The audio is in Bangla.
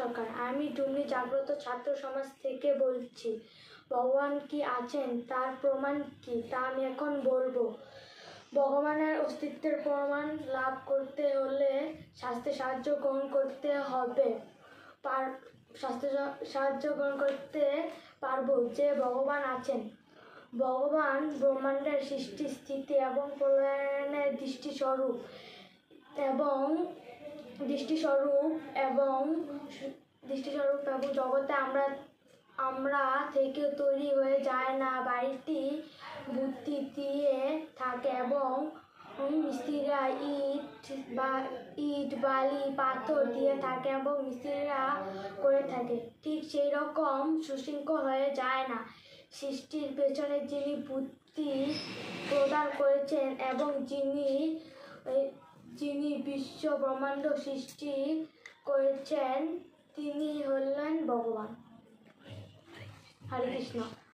সরকার। আমি ডুমনি জাগ্রত ছাত্র সমাজ থেকে বলছি। ভগবান কি আছেন তার প্রমাণ কি তা আমি এখন বলবো। ভগবানের অস্তিত্বের প্রমাণ লাভ করতে হলে শাস্ত্রে সাহায্য গ্রহণ করতে হবে। সাহায্য গ্রহণ করতে পারবো যে ভগবান আছেন। ভগবান ব্রহ্মাণ্ডের সৃষ্টি, স্থিতি এবং প্রলয়ের দৃষ্টিস্বরূপ এবং জগতে আমরা থেকে তৈরি হয়ে যায় না। বাড়িটি বুদ্ধি দিয়ে থাকে এবং মিস্ত্রিরা ইট বালি পাথর দিয়ে থাকে এবং মিস্ত্রিরা করে থাকে। ঠিক সেই রকম সুশৃঙ্খল হয়ে যায় না। সৃষ্টির পেছনে যিনি বুদ্ধি প্রদান করেছেন এবং যিনি বিশ্ব ব্রহ্মাণ্ড সৃষ্টি করেছেন তিনি হলেন ভগবান। হরে কৃষ্ণ।